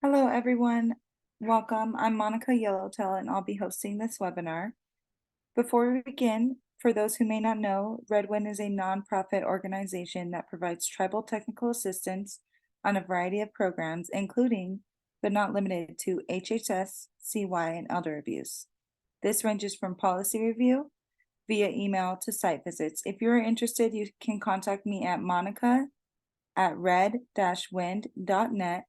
Hello, everyone. Welcome. I'm Monica Yellowtail, and I'll be hosting this webinar. Before we begin, for those who may not know, Redwind is a nonprofit organization that provides tribal technical assistance on a variety of programs, including, but not limited to, HHS, CY, and elder abuse. This ranges from policy review via email to site visits. If you're interested, you can contact me at monica@red-wind.net.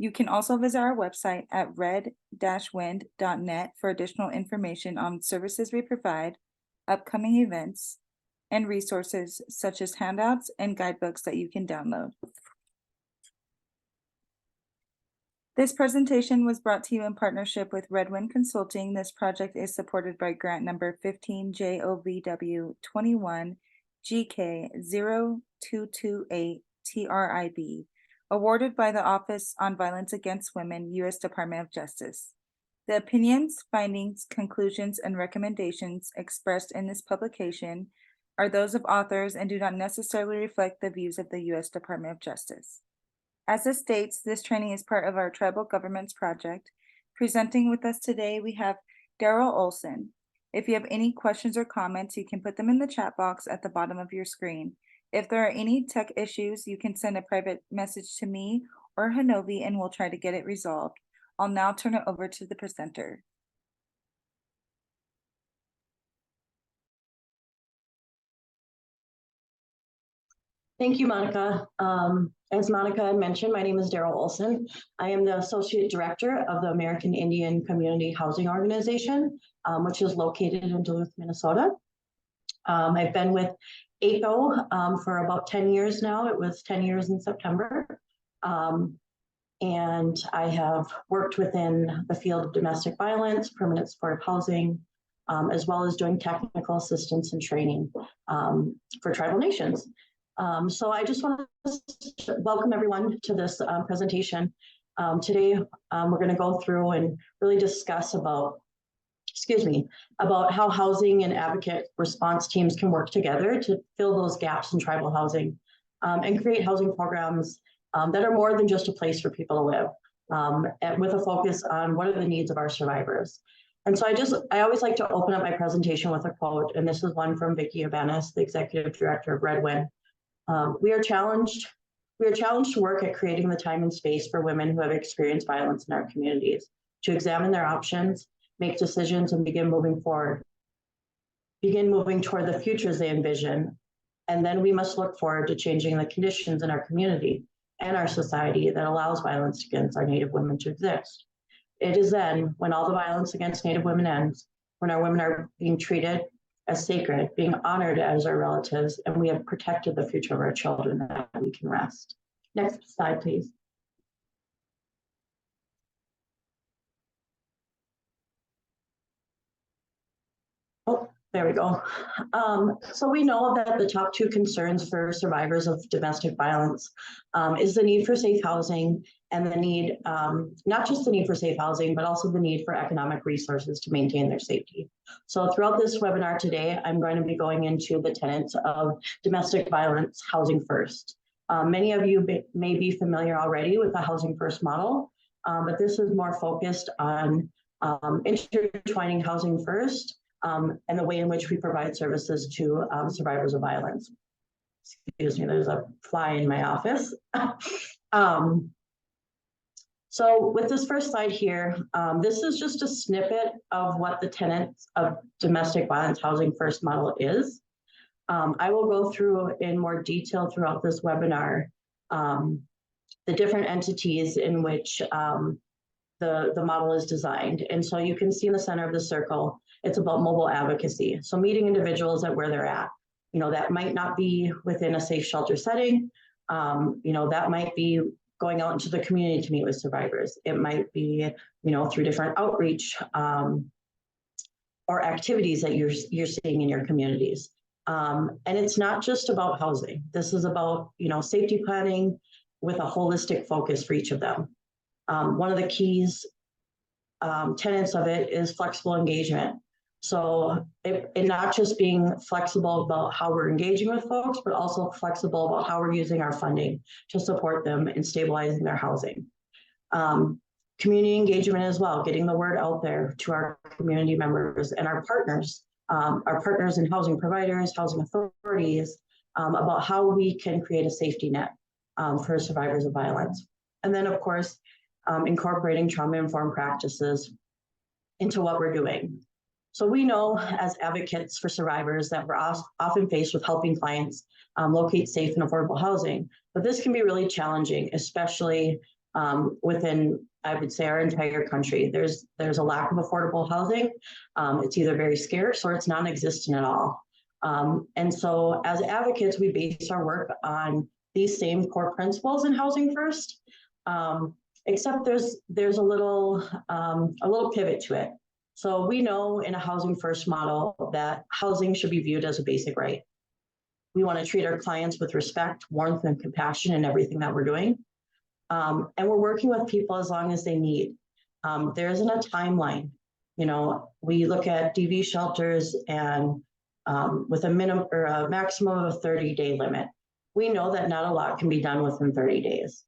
You can also visit our website at red-wind.net for additional information on services we provide, upcoming events, and resources such as handouts and guidebooks that you can download. This presentation was brought to you in partnership with Redwind Consulting. This project is supported by grant number 15JOVW21GK0228TRIB, awarded by the Office on Violence Against Women, U.S. Department of Justice. The opinions, findings, conclusions, and recommendations expressed in this publication are those of authors and do not necessarily reflect the views of the U.S. Department of Justice. As it states, this training is part of our Tribal Governments Project. Presenting with us today, we have Daryl Olson. If you have any questions or comments, you can put them in the chat box at the bottom of your screen. If there are any tech issues, you can send a private message to me or Hanovi and we'll try to get it resolved. I'll now turn it over to the presenter. Thank you, Monica. As Monica mentioned, my name is Daryl Olson. I am the Associate Director of the American Indian Community Housing Organization, which is located in Duluth, Minnesota. I've been with ACO for about 10 years now. It was 10 years in September. And I have worked within the field of domestic violence, permanent supportive housing, as well as doing technical assistance and training for tribal nations. So I just want to welcome everyone to this presentation. Today, we're going to go through and really discuss about how housing and advocate response teams can work together to fill those gaps in tribal housing and create housing programs that are more than just a place for people to live, and with a focus on what are the needs of our survivors. And so I always like to open up my presentation with a quote, and this is one from Vicki Abanis, the Executive Director of Redwind. We are challenged to work at creating the time and space for women who have experienced violence in our communities, to examine their options, make decisions, and begin moving toward the futures they envision. And then we must look forward to changing the conditions in our community and our society that allows violence against our Native women to exist. It is then, when all the violence against Native women ends, when our women are being treated as sacred, being honored as our relatives, and we have protected the future of our children, that we can rest. Next slide, please. Oh, there we go. So we know that the top two concerns for survivors of domestic violence is the need for safe housing and the need, not just the need for safe housing, but also the need for economic resources to maintain their safety. So throughout this webinar today, I'm going to be going into the tenets of domestic violence housing first. Many of you may be familiar already with the housing first model, but this is more focused on intertwining housing first and the way in which we provide services to survivors of violence. Excuse me, there's a fly in my office. So with this first slide here, this is just a snippet of what the tenets of domestic violence housing first model is. I will go through in more detail throughout this webinar the different entities in which the model is designed. And so you can see in the center of the circle, it's about mobile advocacy. So meeting individuals at where they're at. You know, that might not be within a safe shelter setting. You know, that might be going out into the community to meet with survivors. It might be, you know, through different outreach or activities that you're seeing in your communities. And it's not just about housing. This is about, you know, safety planning with a holistic focus for each of them. One of the keys tenets of it is flexible engagement. So it not just being flexible about how we're engaging with folks, but also flexible about how we're using our funding to support them in stabilizing their housing. Community engagement as well, getting the word out there to our community members and our partners and housing providers, housing authorities, about how we can create a safety net for survivors of violence. And then, of course, incorporating trauma-informed practices into what we're doing. So we know as advocates for survivors that we're often faced with helping clients locate safe and affordable housing, but this can be really challenging, especially within, I would say, our entire country. There's a lack of affordable housing. It's either very scarce or it's non-existent at all. And so as advocates, we base our work on these same core principles in Housing First, except there's a little pivot to it. So we know in a Housing First model that housing should be viewed as a basic right. We want to treat our clients with respect, warmth, and compassion in everything that we're doing. And we're working with people as long as they need. There isn't a timeline. You know, we look at DV shelters and with a minimum or a maximum of a 30-day limit. We know that not a lot can be done within 30 days.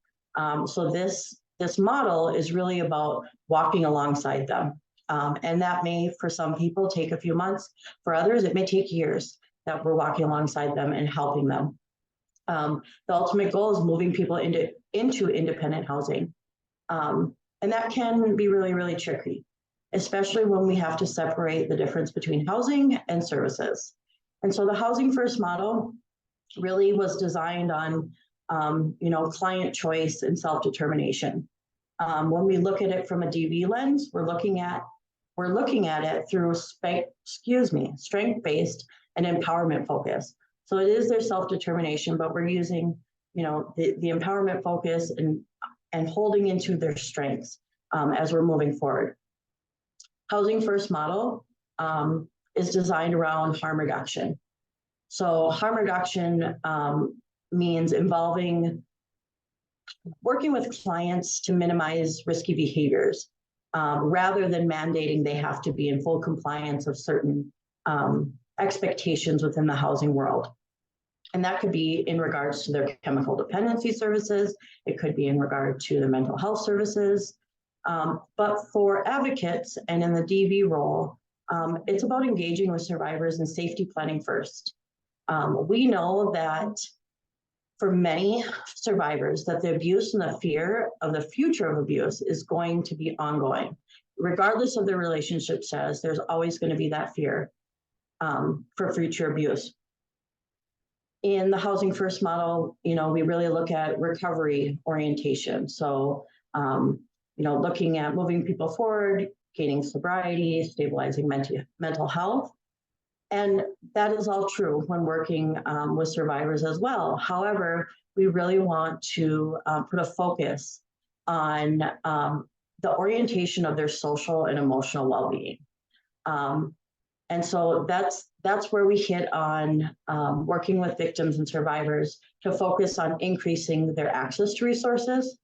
So this model is really about walking alongside them. And that may, for some people, take a few months. For others, it may take years that we're walking alongside them and helping them. The ultimate goal is moving people into independent housing. And that can be really, really tricky, especially when we have to separate the difference between housing and services. And so the Housing First model really was designed on, client choice and self-determination. When we look at it from a DV lens, we're looking at it through strength-based and empowerment focus. So it is their self-determination, but we're using, the empowerment focus and holding into their strengths as we're moving forward. Housing First model is designed around harm reduction. So harm reduction means working with clients to minimize risky behaviors rather than mandating they have to be in full compliance of certain expectations within the housing world. And that could be in regards to their chemical dependency services. It could be in regard to their mental health services. But for advocates and in the DV role, it's about engaging with survivors and safety planning first. We know that for many survivors that the abuse and the fear of the future of abuse is going to be ongoing. Regardless of their relationship status, there's always going to be that fear for future abuse. In the Housing First model, we really look at recovery orientation. So, looking at moving people forward, gaining sobriety, stabilizing mental health. And that is all true when working with survivors as well. However, we really want to put a focus on the orientation of their social and emotional well-being. And so that's where we hit on working with victims and survivors to focus on increasing their access to resources,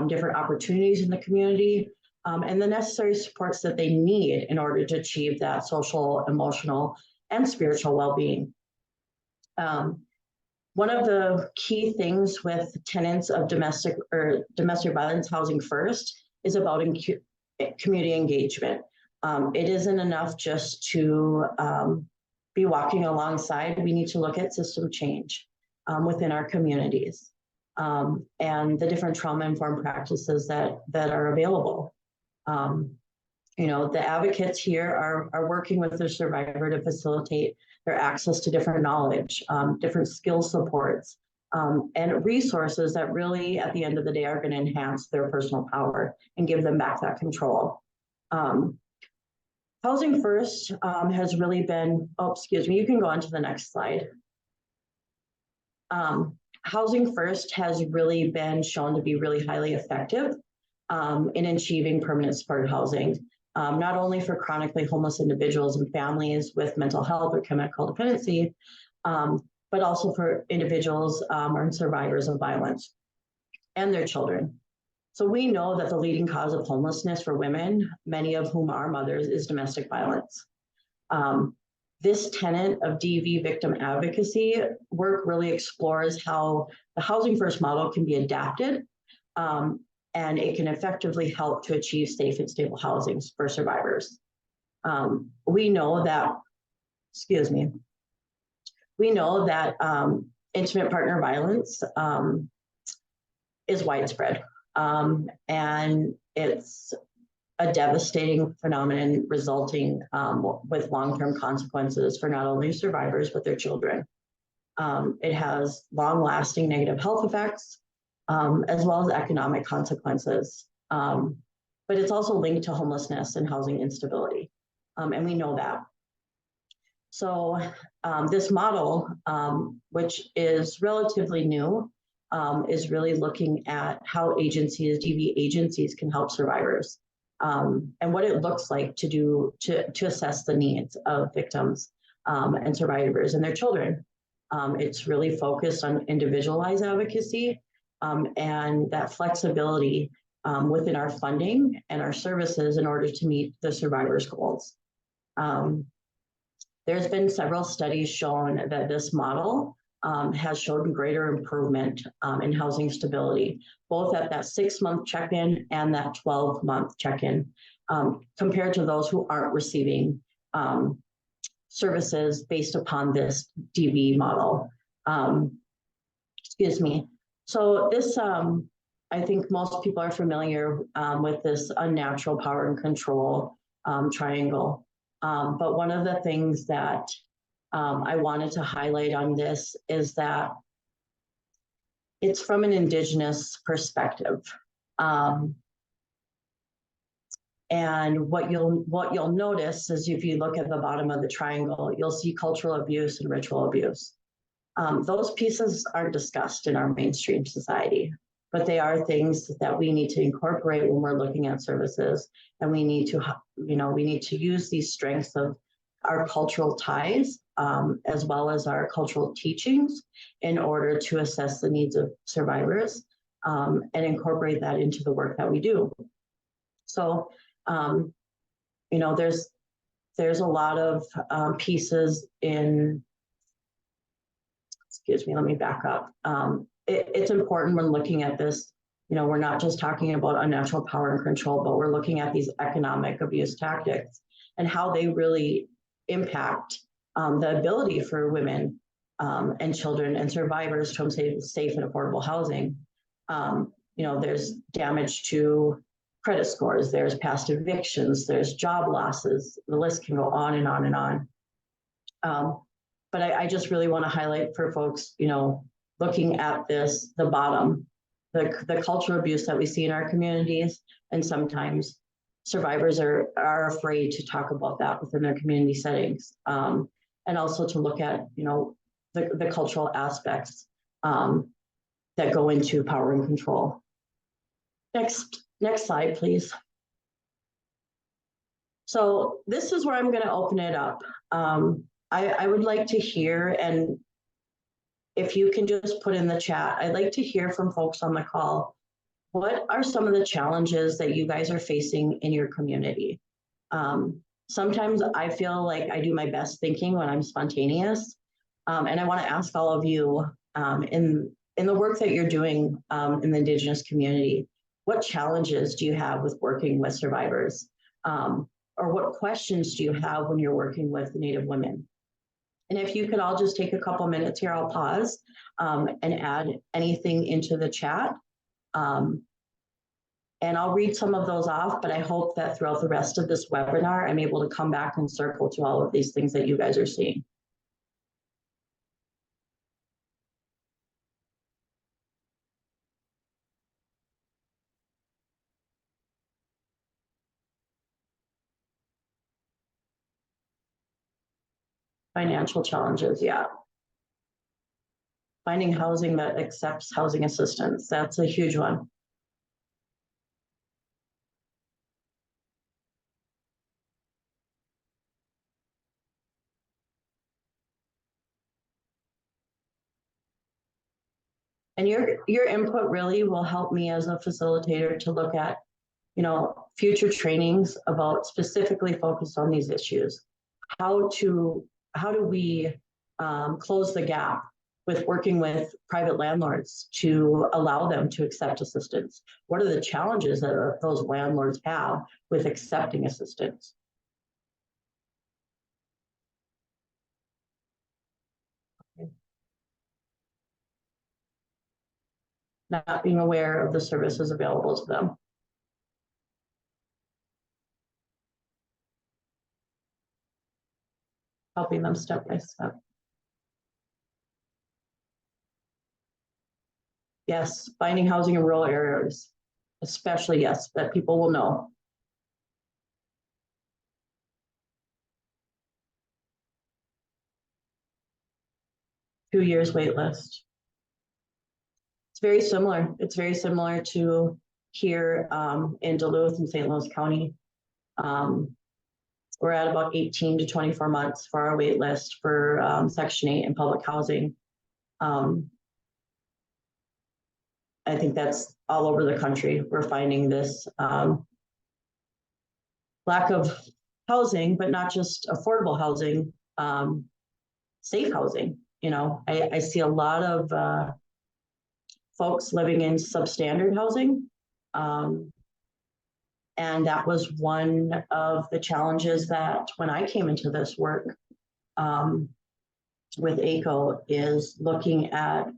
different opportunities in the community, and the necessary supports that they need in order to achieve that social, emotional, and spiritual well-being. One of the key things with tenants of domestic violence Housing First is about community engagement. It isn't enough just to be walking alongside. We need to look at system change within our communities and the different trauma-informed practices that are available. The advocates here are working with the survivor to facilitate their access to different knowledge, different skill supports, and resources that really, at the end of the day, are going to enhance their personal power and give them back that control. Housing First has really been, you can go on to the next slide. Housing First has really been shown to be really highly effective in achieving permanent supported housing, not only for chronically homeless individuals and families with mental health or chemical dependency, but also for individuals or survivors of violence and their children. So we know that the leading cause of homelessness for women, many of whom are mothers, is domestic violence. This tenet of DV victim advocacy work really explores how the Housing First model can be adapted and it can effectively help to achieve safe and stable housing for survivors. We know that, excuse me, we know that intimate partner violence is widespread, and it's a devastating phenomenon resulting with long-term consequences for not only survivors, but their children. It has long-lasting negative health effects, as well as economic consequences. But it's also linked to homelessness and housing instability, and we know that. So this model, which is relatively new, is really looking at how agencies, DV agencies, can help survivors, and what it looks like to assess the needs of victims and survivors and their children. It's really focused on individualized advocacy and that flexibility within our funding and our services in order to meet the survivors' goals. There's been several studies shown that this model has shown greater improvement in housing stability, both at that 6-month check-in and that 12-month check-in, compared to those who aren't receiving services based upon this DV model. Excuse me. So this, I think most people are familiar with this unnatural power and control triangle. But one of the things that I wanted to highlight on this is that it's from an Indigenous perspective. And what you'll notice is if you look at the bottom of the triangle, you'll see cultural abuse and ritual abuse. Those pieces aren't discussed in our mainstream society, but they are things that we need to incorporate when we're looking at services, and we need to use these strengths of our cultural ties, as well as our cultural teachings, in order to assess the needs of survivors and incorporate that into the work that we do. So, there's a lot of pieces in. Excuse me, let me back up. It's important when looking at this, we're not just talking about unnatural power and control, but we're looking at these economic abuse tactics and how they really impact the ability for women and children and survivors to obtain safe and affordable housing. There's damage to credit scores, there's past evictions, there's job losses, the list can go on and on and on. But I just really want to highlight for folks, looking at this, the bottom, the cultural abuse that we see in our communities, and sometimes survivors are afraid to talk about that within their community settings, and also to look at, the cultural aspects that go into power and control. Next slide, please. So this is where I'm going to open it up. I would like to hear, and if you can just put in the chat, I'd like to hear from folks on the call. What are some of the challenges that you guys are facing in your community? Sometimes I feel like I do my best thinking when I'm spontaneous. And I want to ask all of you in the work that you're doing in the Indigenous community, what challenges do you have with working with survivors? Or what questions do you have when you're working with Native women? And if you could all just take a couple minutes here, I'll pause and add anything into the chat. And I'll read some of those off, but I hope that throughout the rest of this webinar, I'm able to come back and circle to all of these things that you guys are seeing. Financial challenges, yeah. Finding housing that accepts housing assistance, that's a huge one. And your input really will help me as a facilitator to look at, future trainings about specifically focused on these issues. How do we close the gap with working with private landlords to allow them to accept assistance? What are the challenges that those landlords have with accepting assistance? Not being aware of the services available to them. Helping them step by step. Yes, finding housing in rural areas, especially, yes, that people will know. Two-years wait list. It's very similar. It's very similar to here in Duluth and St. Louis County. We're at about 18 to 24 months for our wait list for Section 8 and public housing. I think that's all over the country. We're finding this lack of housing, but not just affordable housing, safe housing. You know, I see a lot of folks living in substandard housing. And that was one of the challenges that when I came into this work with ACO is looking at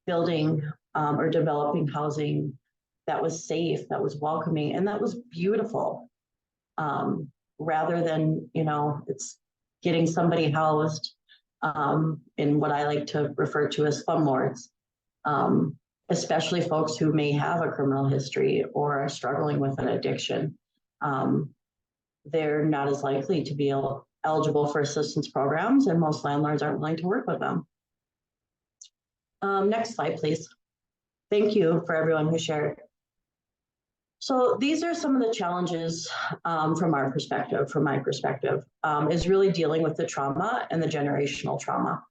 building or developing housing that was safe, that was welcoming, and that was beautiful. Rather than, you know, it's getting somebody housed in what I like to refer to as slumlords, especially folks who may have a criminal history or are struggling with an addiction. They're not as likely to be eligible for assistance programs, and most landlords aren't willing to work with them. Next slide, please. Thank you for everyone who shared. So these are some of the challenges from our perspective, from my perspective, is really dealing with the trauma and the generational trauma.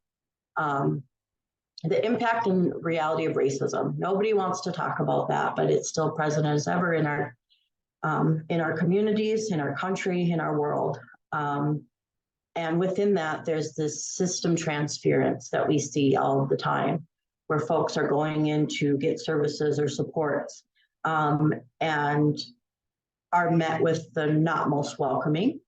The impact and reality of racism. Nobody wants to talk about that, but it's still present as ever in our communities, in our country, in our world. And within that, there's this system transference that we see all the time, where folks are going in to get services or supports and are met with the not most welcoming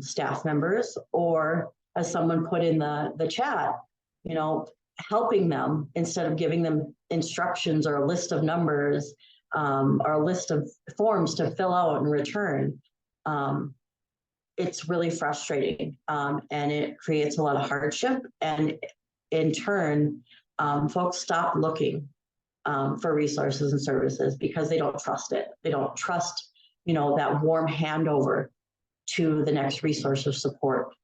staff members, or as someone put in the chat, you know, helping them instead of giving them instructions or a list of numbers or a list of forms to fill out and return. It's really frustrating and it creates a lot of hardship. And in turn, folks stop looking for resources and services because they don't trust it. They don't trust, you know, that warm handover to the next resource of support.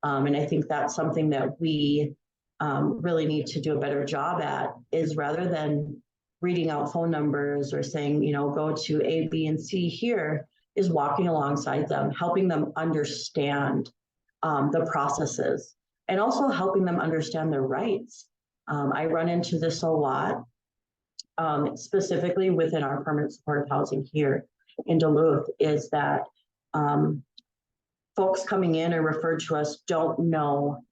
And I think that's something that we really need to do a better job at, is rather than reading out phone numbers or saying, you know, go to A, B, and C here, is walking alongside them, helping them understand the processes, and also helping them understand their rights. I run into this a lot, specifically within our permanent supportive housing here in Duluth, is that folks coming in or referred to us don't know,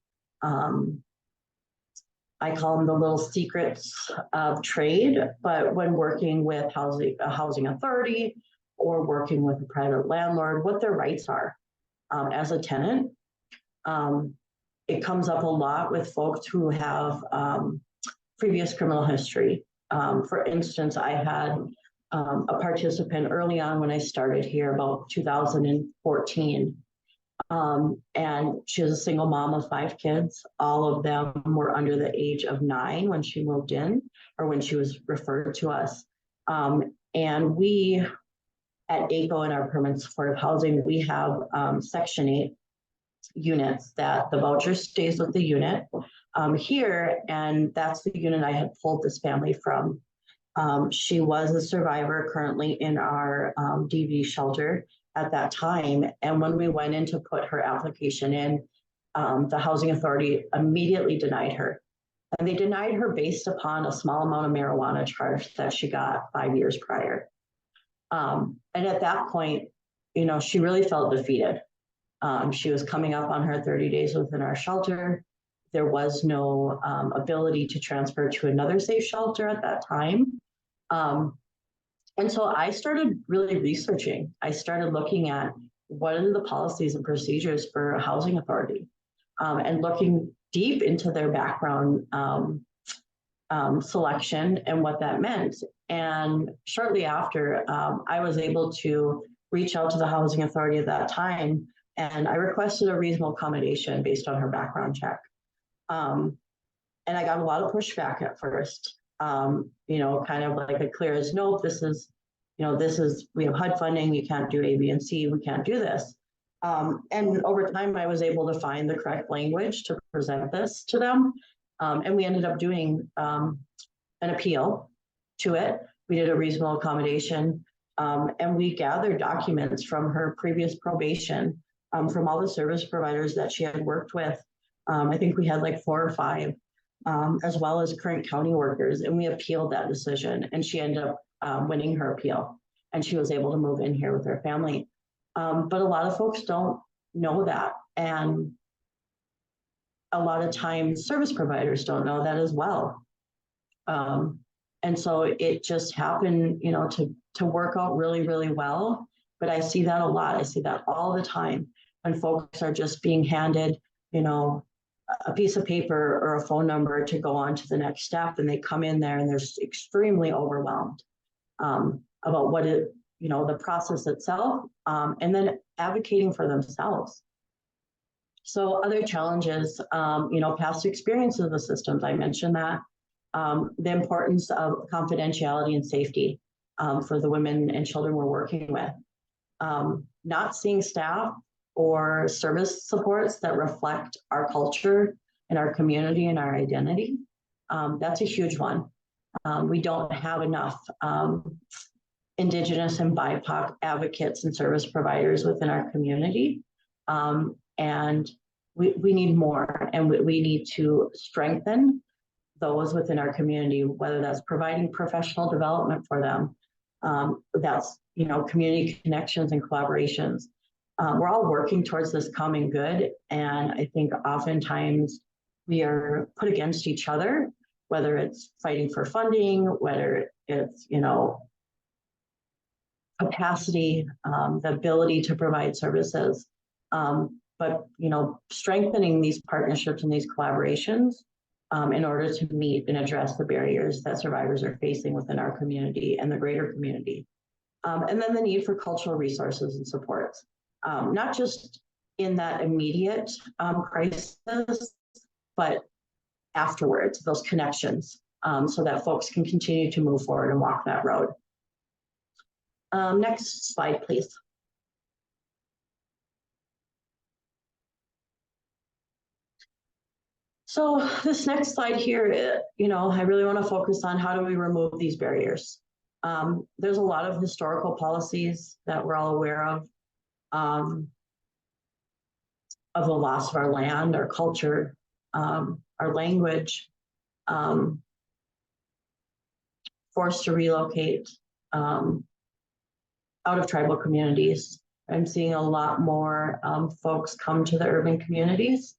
I call them the little secrets of trade, but when working with a housing authority or working with a private landlord, what their rights are as a tenant. It comes up a lot with folks who have previous criminal history. For instance, I had a participant early on when I started here, about 2014. And she was a single mom of 5 kids. All of them were under the age of 9 when she moved in, or when she was referred to us. And we at ACO in our permanent supportive housing, we have Section 8 units that the voucher stays with the unit here. And that's the unit I had pulled this family from. She was a survivor currently in our DV shelter at that time. And when we went in to put her application in, the housing authority immediately denied her. And they denied her based upon a small amount of marijuana charge that she got 5 years prior. And at that point, you know, she really felt defeated. She was coming up on her 30 days within our shelter. there was no ability to transfer to another safe shelter at that time. And so I started really researching. I started looking at what are the policies and procedures for a housing authority, and looking deep into their background selection and what that meant. And shortly after, I was able to reach out to the housing authority at that time, and I requested a reasonable accommodation based on her background check. And I got a lot of pushback at first, kind of like a clear as no, this is, we have HUD funding, you can't do A, B, and C, we can't do this. And over time, I was able to find the correct language to present this to them. And we ended up doing an appeal to it. We did a reasonable accommodation, and we gathered documents from her previous probation, from all the service providers that she had worked with. I think we had like 4 or 5, as well as current county workers, and we appealed that decision, and she ended up winning her appeal, and she was able to move in here with her family. But a lot of folks don't know that, and a lot of times service providers don't know that as well. And so it just happened, to work out really, really well. But I see that a lot. I see that all the time when folks are just being handed, a piece of paper or a phone number to go on to the next step, and they come in there and they're extremely overwhelmed about what it, the process itself, and then advocating for themselves. So other challenges, past experiences of the systems, I mentioned that, the importance of confidentiality and safety for the women and children we're working with, not seeing staff or service supports that reflect our culture and our community and our identity. That's a huge one. We don't have enough Indigenous and BIPOC advocates and service providers within our community. And we need more, and we need to strengthen those within our community, whether that's providing professional development for them, that's, community connections and collaborations. We're all working towards this common good. And I think oftentimes we are put against each other, whether it's fighting for funding, whether it's, capacity, the ability to provide services. But, strengthening these partnerships and these collaborations in order to meet and address the barriers that survivors are facing within our community and the greater community. And then the need for cultural resources and supports, not just in that immediate crisis, but afterwards, those connections, so that folks can continue to move forward and walk that road. Next slide, please. So this next slide here, I really want to focus on how do we remove these barriers. There's a lot of historical policies that we're all aware of the loss of our land, our culture, our language, forced to relocate out of tribal communities. I'm seeing a lot more folks come to the urban communities.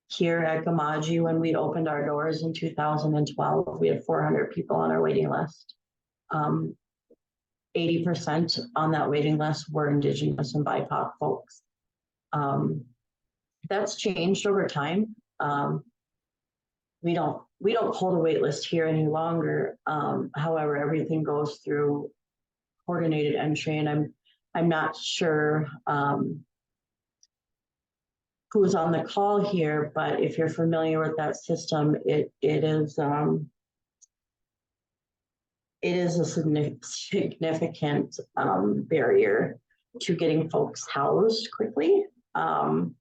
Here at Gamaji, when we opened our doors in 2012, we had 400 people on our waiting list. 80% on that waiting list were Indigenous and BIPOC folks. That's changed over time. We don't hold a wait list here any longer. However, everything goes through coordinated entry, and I'm not sure who's on the call here, but if you're familiar with that system, it is a significant barrier to getting folks housed quickly and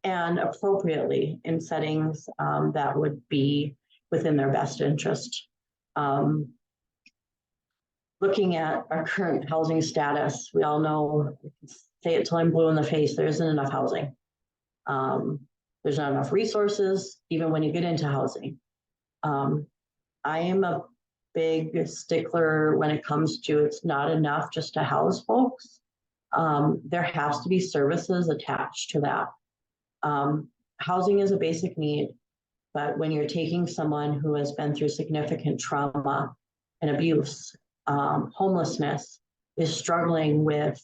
appropriately in settings that would be within their best interest. Looking at our current housing status, we all know, say it till I'm blue in the face, there isn't enough housing. There's not enough resources, even when you get into housing. I am a big stickler when it comes to it's not enough just to house folks. There has to be services attached to that. housing is a basic need, but when you're taking someone who has been through significant trauma and abuse, homelessness, is struggling with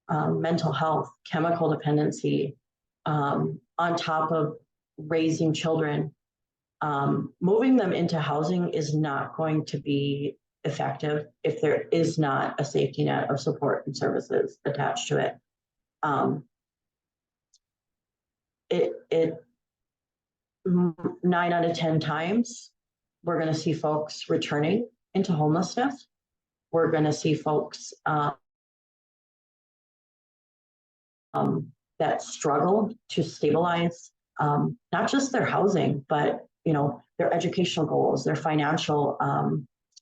mental health, chemical dependency, on top of raising children, moving them into housing is not going to be effective if there is not a safety net of support and services attached to it. It 9 out of 10 times, we're going to see folks returning into homelessness. We're going to see folks that struggle to stabilize not just their housing, but their educational goals, their financial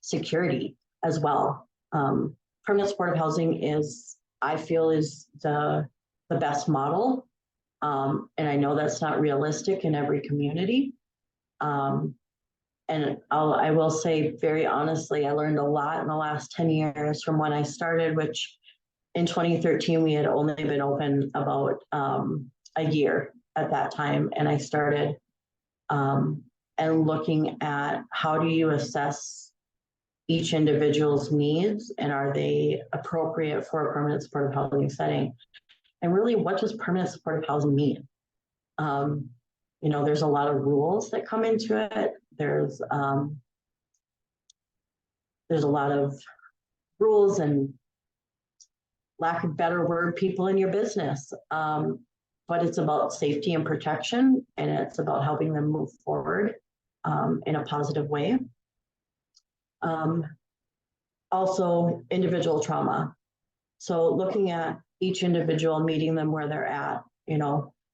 security as well. Permanent supportive housing is, I feel, is the best model. And I know that's not realistic in every community. And I will say very honestly, I learned a lot in the last 10 years from when I started, which in 2013, we had only been open about a year at that time. And I started and looking at how do you assess each individual's needs and are they appropriate for a permanent supportive housing setting? And really, what does permanent supportive housing mean? There's a lot of rules that come into it. There's a lot of rules and, lack of better word, people in your business. But it's about safety and protection, and it's about helping them move forward in a positive way. Also, individual trauma. So looking at each individual, meeting them where they're at,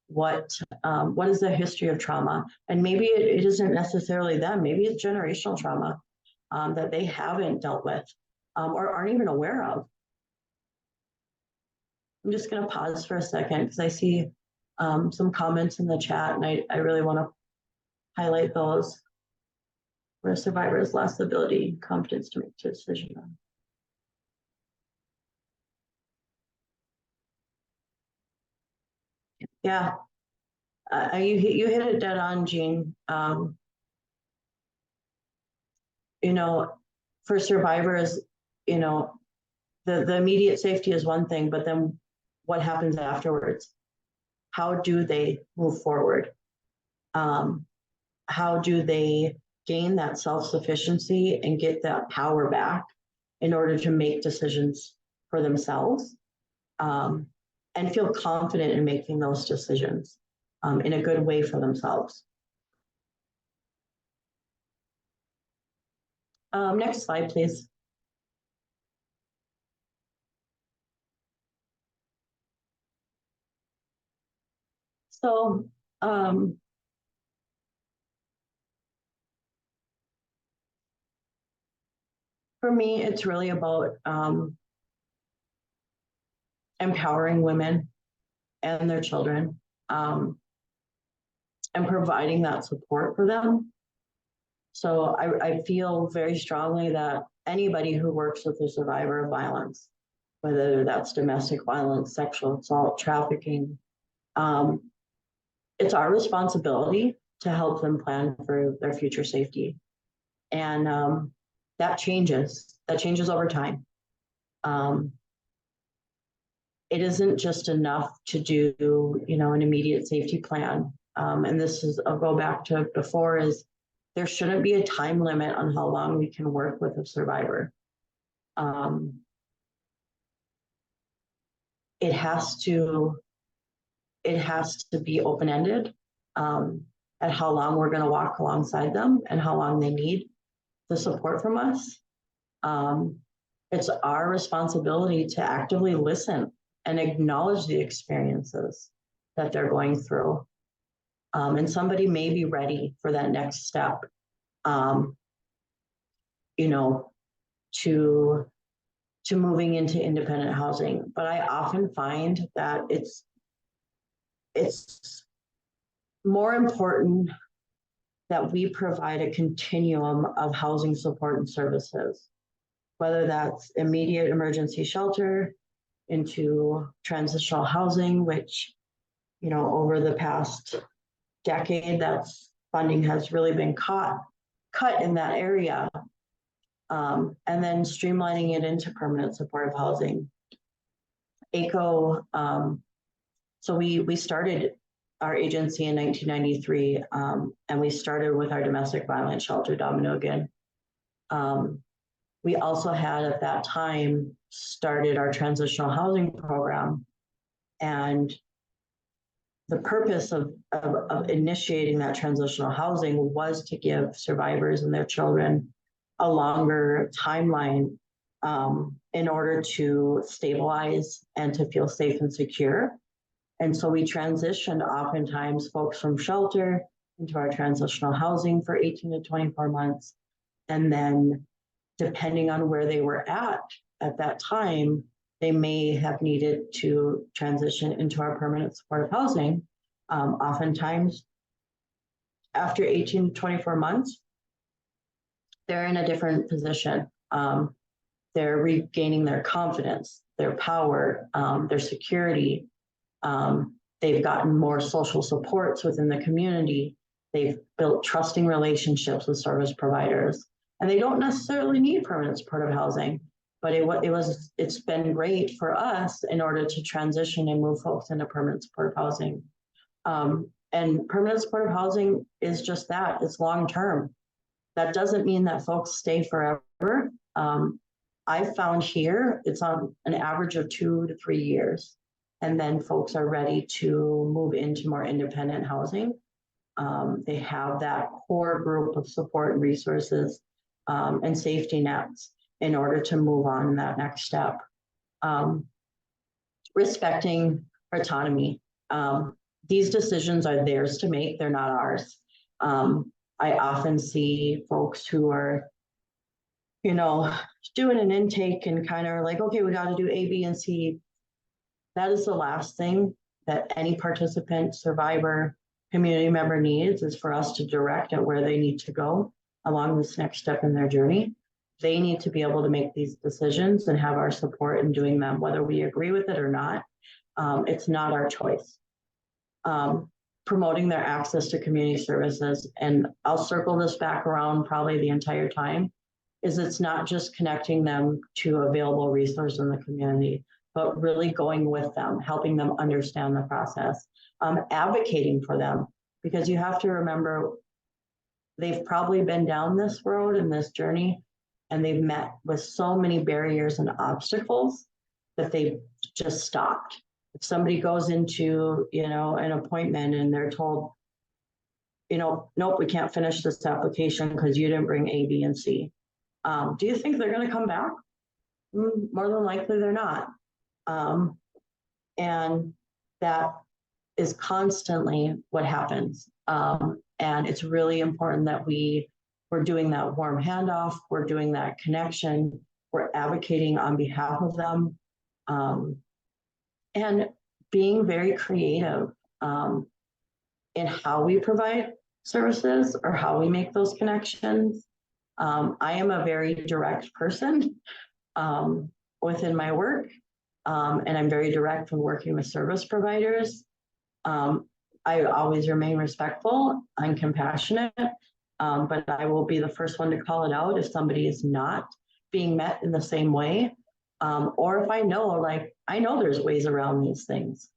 what is the history of trauma? And maybe it isn't necessarily them, maybe it's generational trauma that they haven't dealt with or aren't even aware of. I'm just going to pause for a second because I see some comments in the chat, and I really want to highlight those. Where survivors lost the ability and confidence to make a decision on. Yeah, you hit it dead on, Jean. For survivors, the immediate safety is one thing, but then what happens afterwards? How do they move forward? How do they gain that self-sufficiency and get that power back in order to make decisions for themselves and feel confident in making those decisions in a good way for themselves? Next slide, please. So for me, it's really about empowering women and their children and providing that support for them. So I feel very strongly that anybody who works with a survivor of violence, whether that's domestic violence, sexual assault, trafficking, it's our responsibility to help them plan for their future safety. And that changes over time. It isn't just enough to do, an immediate safety plan. And this is, I'll go back to before, is there shouldn't be a time limit on how long we can work with a survivor. It has to be open-ended at how long we're going to walk alongside them and how long they need the support from us. It's our responsibility to actively listen and acknowledge the experiences that they're going through. And somebody may be ready for that next step, to moving into independent housing. But I often find that it's more important that we provide a continuum of housing support and services, whether that's immediate emergency shelter into transitional housing, which, over the past decade that funding has really been cut in that area. And then streamlining it into permanent supportive housing. ACO, so we started our agency in 1993, and we started with our domestic violence shelter, Dominogan. We also had at that time started our transitional housing program, and the purpose of initiating that transitional housing was to give survivors and their children a longer timeline in order to stabilize and to feel safe and secure. And so we transitioned oftentimes folks from shelter into our transitional housing for 18 to 24 months. And then depending on where they were at that time, they may have needed to transition into our permanent supportive housing. Oftentimes, after 18 to 24 months, they're in a different position. They're regaining their confidence, their power, their security. They've gotten more social supports within the community. They've built trusting relationships with service providers, and they don't necessarily need permanent supportive housing, but it's been great for us in order to transition and move folks into permanent supportive housing. And permanent supportive housing is just that, it's long-term. That doesn't mean that folks stay forever. I found here, it's on an average of 2 to 3 years. And then folks are ready to move into more independent housing. They have that core group of support and resources and safety nets in order to move on in that next step. Respecting autonomy. These decisions are theirs to make, they're not ours. I often see folks who are, doing an intake and kind of like, okay, we got to do A, B, and C. That is the last thing that any participant, survivor, community member needs, is for us to direct at where they need to go along this next step in their journey. They need to be able to make these decisions and have our support in doing them, whether we agree with it or not. It's not our choice. Promoting their access to community services, and I'll circle this back around probably the entire time, is it's not just connecting them to available resources in the community, but really going with them, helping them understand the process, advocating for them, because you have to remember they've probably been down this road and this journey, and they've met with so many barriers and obstacles that they've just stopped. If somebody goes into, an appointment and they're told, nope, we can't finish this application because you didn't bring A, B, and C. Do you think they're going to come back? More than likely they're not. And that is constantly what happens. And it's really important that we're doing that warm handoff, we're doing that connection, we're advocating on behalf of them, and being very creative in how we provide services or how we make those connections. I am a very direct person within my work, and I'm very direct when working with service providers. I always remain respectful and compassionate, but I will be the first one to call it out if somebody is not being met in the same way. Or if I know there's ways around these things.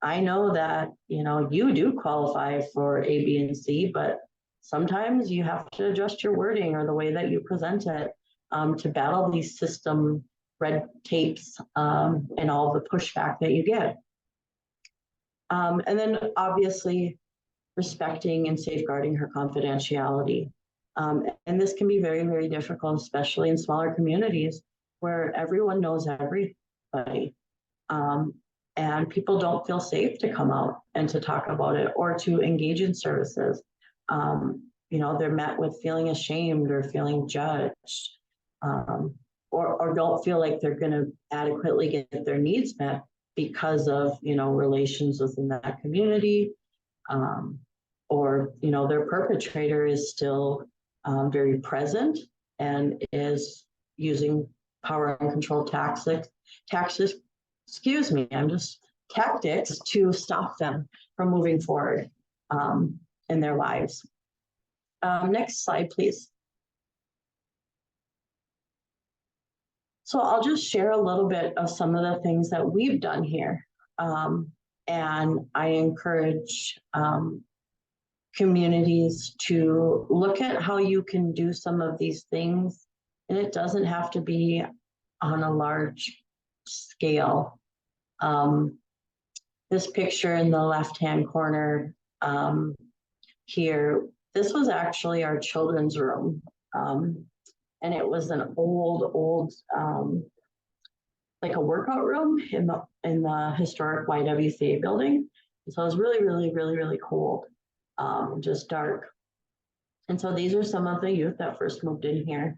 I know that, you do qualify for A, B, and C, but sometimes you have to adjust your wording or the way that you present it to battle these system red tapes and all the pushback that you get. And then obviously respecting and safeguarding her confidentiality. And this can be very, very difficult, especially in smaller communities where everyone knows everybody. And people don't feel safe to come out and to talk about it or to engage in services. They're met with feeling ashamed or feeling judged, or don't feel like they're going to adequately get their needs met because of, relations within that community, or, their perpetrator is still very present and is using power and control tactics, tactics to stop them from moving forward. in their lives. Next slide, please. So I'll just share a little bit of some of the things that we've done here. And I encourage communities to look at how you can do some of these things. And it doesn't have to be on a large scale. This picture in the left-hand corner here, this was actually our children's room. And it was an old, like a workout room in the historic YWCA building. So it was really cold, just dark. And so these are some of the youth that first moved in here.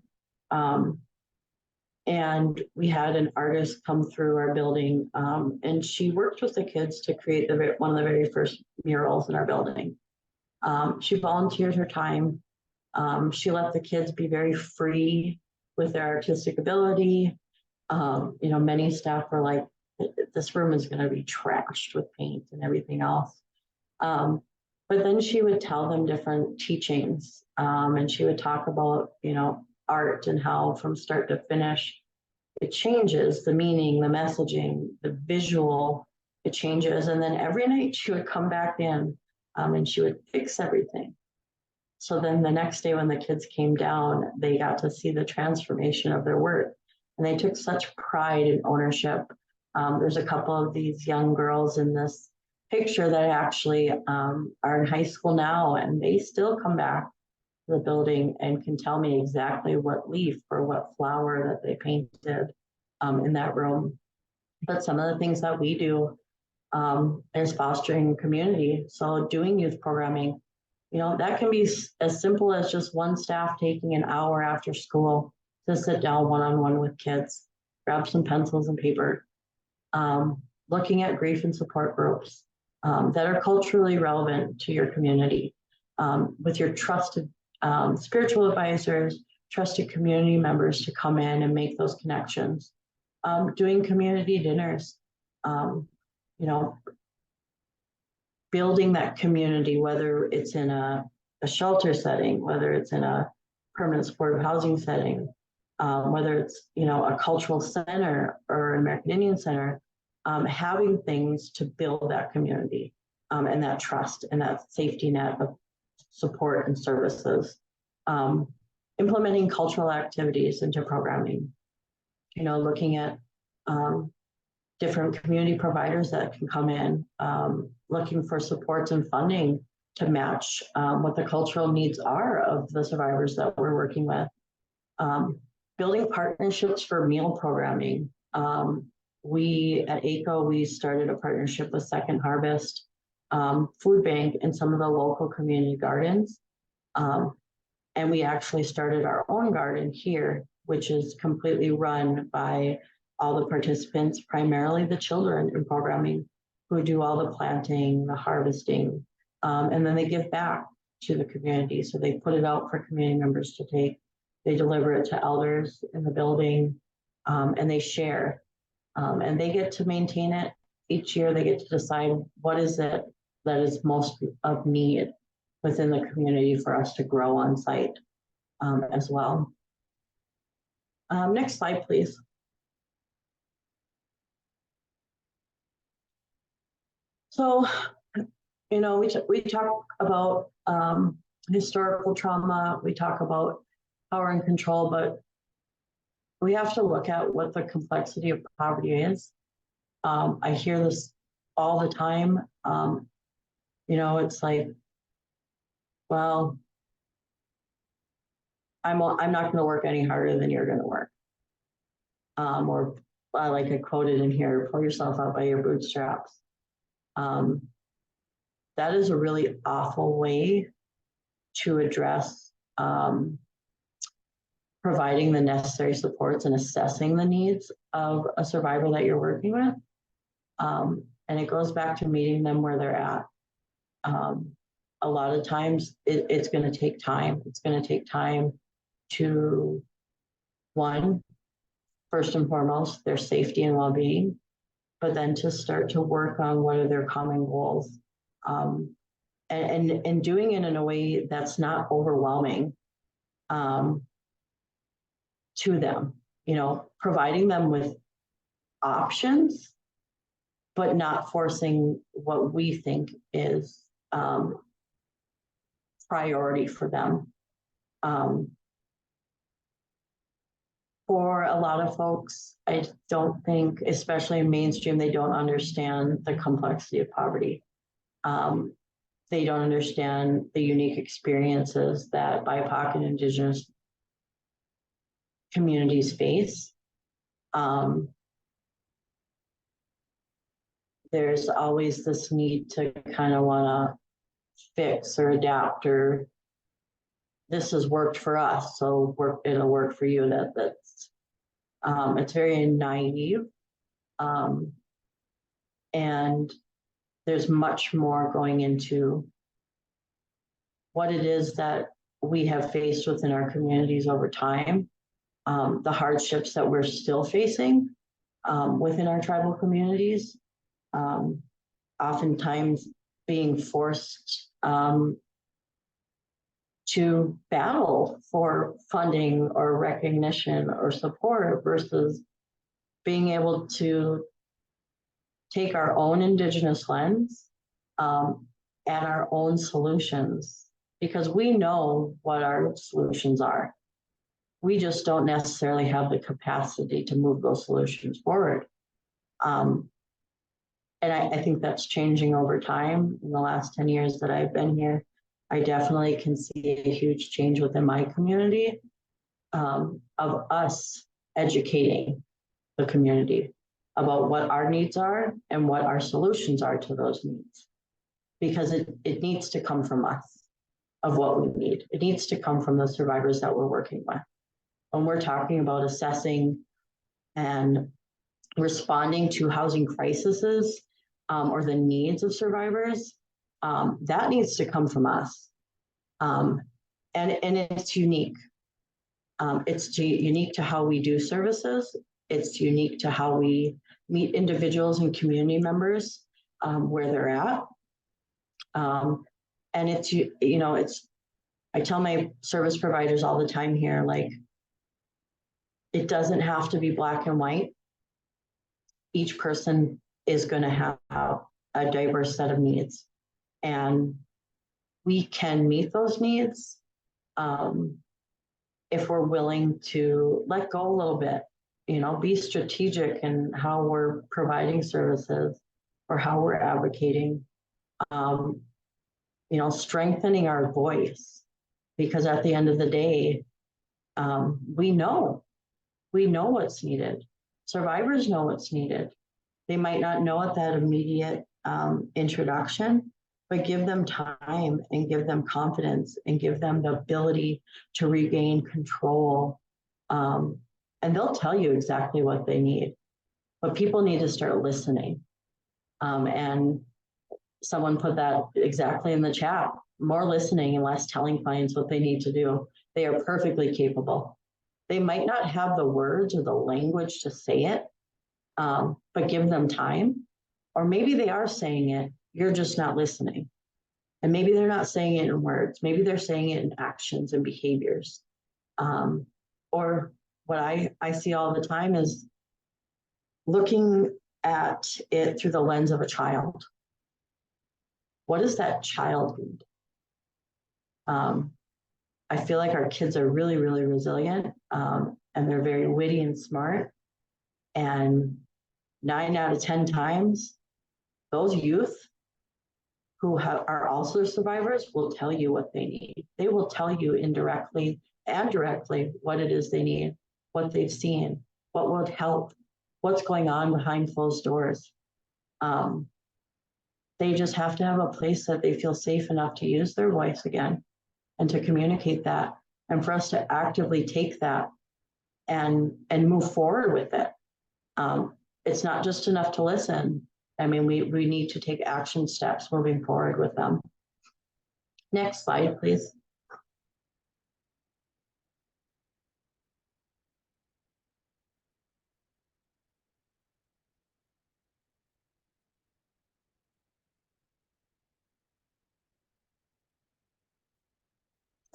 And we had an artist come through our building, and she worked with the kids to create one of the very first murals in our building. She volunteered her time. She let the kids be very free with their artistic ability. Many staff were like, this room is going to be trashed with paint and everything else. But then she would tell them different teachings, and she would talk about, art and how from start to finish, it changes the meaning, the messaging, the visual, it changes. And then every night she would come back in, and she would fix everything. So then the next day when the kids came down, they got to see the transformation of their work. And they took such pride and ownership. There's a couple of these young girls in this picture that actually are in high school now, and they still come back to the building and can tell me exactly what leaf or what flower that they painted in that room. But some of the things that we do is fostering community. So doing youth programming, that can be as simple as just one staff taking an hour after school to sit down one-on-one with kids, grab some pencils and paper, looking at grief and support groups that are culturally relevant to your community, with your trusted spiritual advisors, trusted community members to come in and make those connections, doing community dinners, building that community, whether it's in a shelter setting, whether it's in a permanent supportive housing setting, whether it's, a cultural center or an American Indian center, having things to build that community and that trust and that safety net of support and services. Implementing cultural activities into programming, looking at different community providers that can come in, looking for supports and funding to match what the cultural needs are of the survivors that we're working with. Building partnerships for meal programming. We at ACO, we started a partnership with Second Harvest Food Bank and some of the local community gardens. And we actually started our own garden here, which is completely run by all the participants, primarily the children in programming, who do all the planting, the harvesting, and then they give back to the community. So they put it out for community members to take. They deliver it to elders in the building, and they share. And they get to maintain it. Each year they get to decide what is it that is most of need within the community for us to grow on site as well. Next slide, please. So, we talk about historical trauma, we talk about power and control, but we have to look at what the complexity of poverty is. I hear this all the time. It's like, well, I'm not going to work any harder than you're going to work. Or like I quoted in here, pull yourself out by your bootstraps. That is a really awful way to address providing the necessary supports and assessing the needs of a survivor that you're working with. And it goes back to meeting them where they're at. A lot of times it's going to take time. It's going to take time to, first and foremost, their safety and well-being, but then to start to work on what are their common goals. and doing it in a way that's not overwhelming to them, providing them with options, but not forcing what we think is priority for them. For a lot of folks, I don't think, especially in mainstream, they don't understand the complexity of poverty. They don't understand the unique experiences that BIPOC and Indigenous communities face. There's always this need to kind of want to fix or adapt, or this has worked for us, so it'll work for you. That's it's very naive, and there's much more going into what it is that we have faced within our communities over time, the hardships that we're still facing within our tribal communities, oftentimes being forced to battle for funding or recognition or support versus being able to take our own Indigenous lens and our own solutions, because we know what our solutions are. We just don't necessarily have the capacity to move those solutions forward. And I think that's changing over time. In the last 10 years that I've been here, I definitely can see a huge change within my community of us educating the community about what our needs are and what our solutions are to those needs. Because it needs to come from us of what we need. It needs to come from the survivors that we're working with. When we're talking about assessing and responding to housing crises or the needs of survivors, that needs to come from us. And it's unique. It's unique to how we do services. It's unique to how we meet individuals and community members where they're at. And I tell my service providers all the time here, like, it doesn't have to be black and white. Each person is going to have a diverse set of needs, and we can meet those needs if we're willing to let go a little bit, be strategic in how we're providing services or how we're advocating, strengthening our voice, because at the end of the day, we know what's needed. Survivors know what's needed. They might not know at that immediate introduction, but give them time and give them confidence and give them the ability to regain control. And they'll tell you exactly what they need. But people need to start listening. And someone put that exactly in the chat: more listening and less telling clients what they need to do. They are perfectly capable. They might not have the words or the language to say it, but give them time. Or maybe they are saying it, you're just not listening. And maybe they're not saying it in words. Maybe they're saying it in actions and behaviors. Or what I see all the time is looking at it through the lens of a child. What does that child need? I feel like our kids are really, really resilient, and they're very witty and smart. And 9 out of 10 times, those youth who are also survivors will tell you what they need. They will tell you indirectly and directly what it is they need, what they've seen, what would help, what's going on behind closed doors. They just have to have a place that they feel safe enough to use their voice again and to communicate that, and for us to actively take that and move forward with it. It's not just enough to listen. I mean, we need to take action steps moving forward with them. Next slide, please.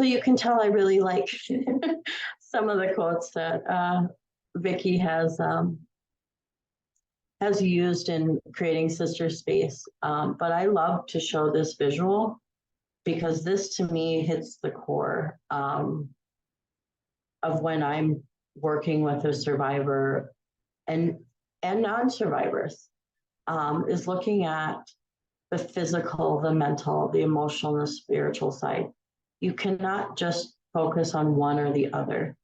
So you can tell I really like some of the quotes that Vicky has used in creating Sister Space. But I love to show this visual because this to me hits the core of when I'm working with a survivor and non-survivors, is looking at the physical, the mental, the emotional, and the spiritual side. You cannot just focus on one or the other.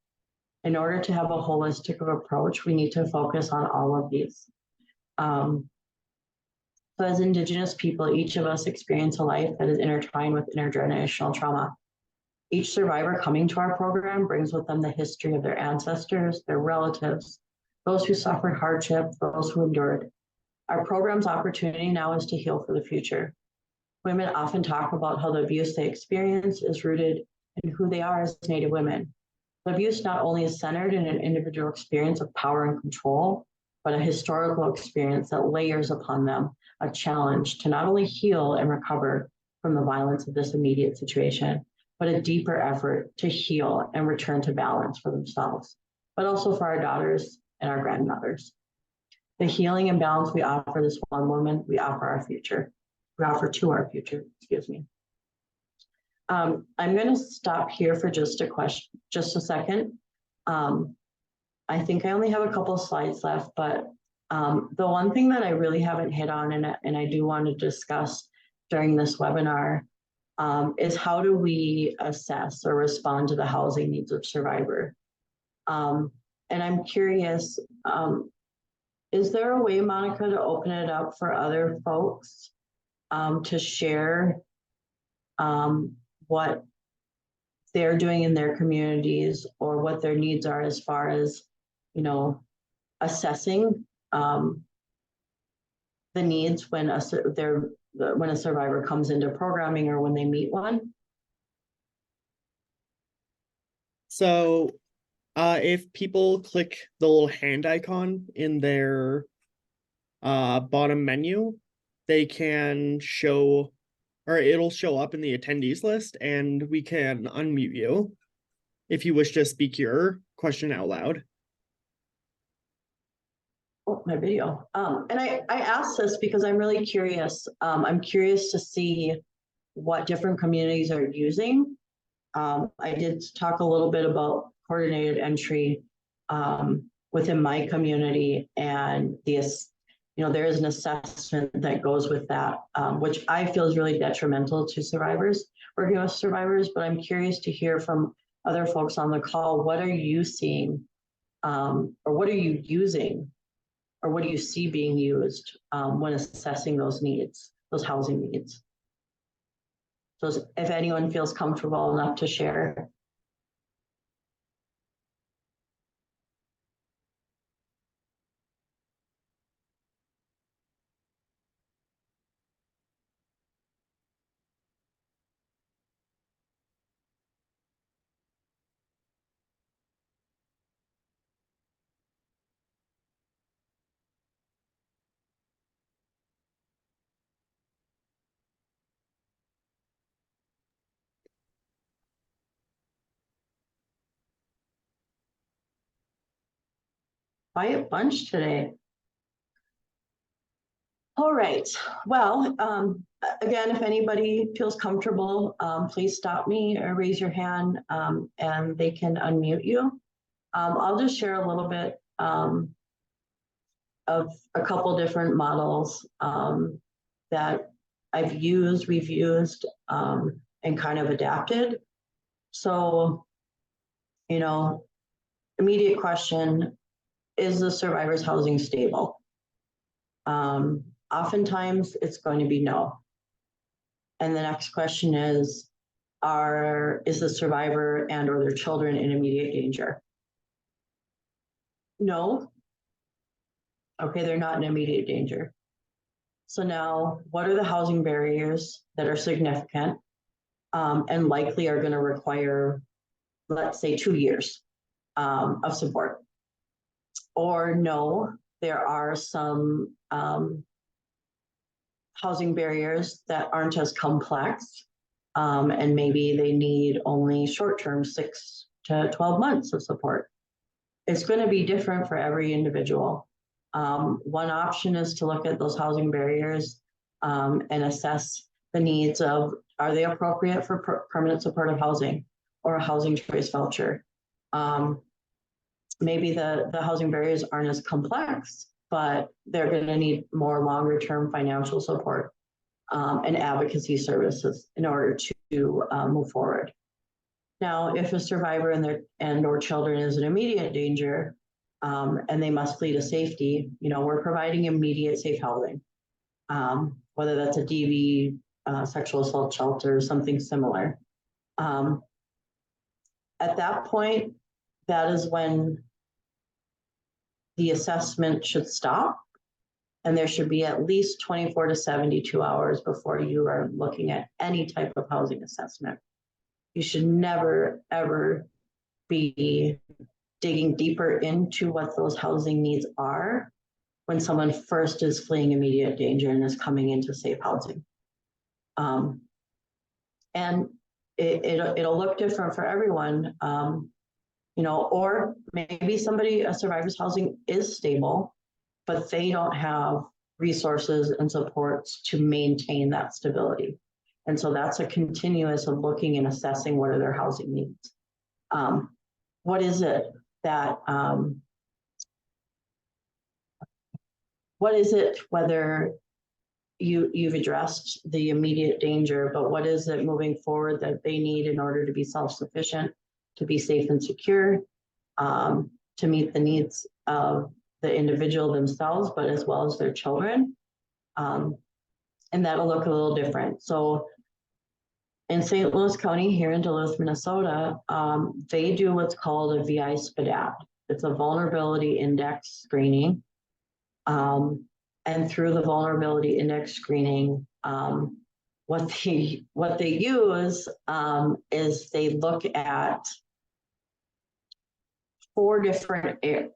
In order to have a holistic approach, we need to focus on all of these. So as Indigenous people, each of us experience a life that is intertwined with intergenerational trauma. Each survivor coming to our program brings with them the history of their ancestors, their relatives, those who suffered hardship, those who endured. Our program's opportunity now is to heal for the future. Women often talk about how the abuse they experience is rooted in who they are as Native women. The abuse not only is centered in an individual experience of power and control, but a historical experience that layers upon them a challenge to not only heal and recover from the violence of this immediate situation, but a deeper effort to heal and return to balance for themselves, but also for our daughters and our grandmothers. The healing and balance we offer this one woman, we offer our future. We offer to our future, excuse me. I'm going to stop here for just a second. I think I only have a couple of slides left, but the one thing that I really haven't hit on and I do want to discuss during this webinar is how do we assess or respond to the housing needs of survivor? And I'm curious, is there a way, Monica, to open it up for other folks to share what they're doing in their communities or what their needs are as far as, assessing the needs when a survivor comes into programming or when they meet one? So if people click the little hand icon in their bottom menu, they can show, or it'll show up in the attendees list, and we can unmute you if you wish to speak your question out loud. Oh, my video. And I asked this because I'm really curious. I'm curious to see what different communities are using. I did talk a little bit about coordinated entry within my community, and there is an assessment that goes with that, which I feel is really detrimental to survivors, working with survivors. But I'm curious to hear from other folks on the call. What are you seeing, or what are you using, or what do you see being used when assessing those needs, those housing needs? So if anyone feels comfortable enough to share. Quiet bunch today. All right. Well, again, if anybody feels comfortable, please stop me or raise your hand, and they can unmute you. I'll just share a little bit of a couple different models that we've used, and kind of adapted. So, immediate question, is the survivor's housing stable? Oftentimes it's going to be no. And the next question is the survivor and or their children in immediate danger? No. Okay, they're not in immediate danger. So now, what are the housing barriers that are significant and likely are going to require, let's say, 2 years of support? Or no, there are some housing barriers that aren't as complex, And maybe they need only short-term 6 to 12 months of support. It's going to be different for every individual. One option is to look at those housing barriers and assess the needs of, are they appropriate for permanent supportive housing or a housing choice voucher? Maybe the housing barriers aren't as complex, but they're going to need more longer term financial support and advocacy services in order to move forward. Now, if a survivor and or children is in immediate danger and they must flee to safety, we're providing immediate safe housing, whether that's a DV, sexual assault shelter, something similar. At that point, that is when the assessment should stop, and there should be at least 24 to 72 hours before you are looking at any type of housing assessment. You should never, ever be digging deeper into what those housing needs are when someone first is fleeing immediate danger and is coming into safe housing. And it'll look different for everyone, or maybe a survivor's housing is stable, but they don't have resources and supports to maintain that stability. And so that's a continuous of looking and assessing what are their housing needs. What is it that, whether you've addressed the immediate danger, but what is it moving forward that they need in order to be self-sufficient, to be safe and secure, to meet the needs of the individual themselves, but as well as their children. And that'll look a little different. So in St. Louis County here in Duluth, Minnesota, they do what's called a VI SPDAT. It's a vulnerability index screening. And through the vulnerability index screening, what they use is they look at four different areas,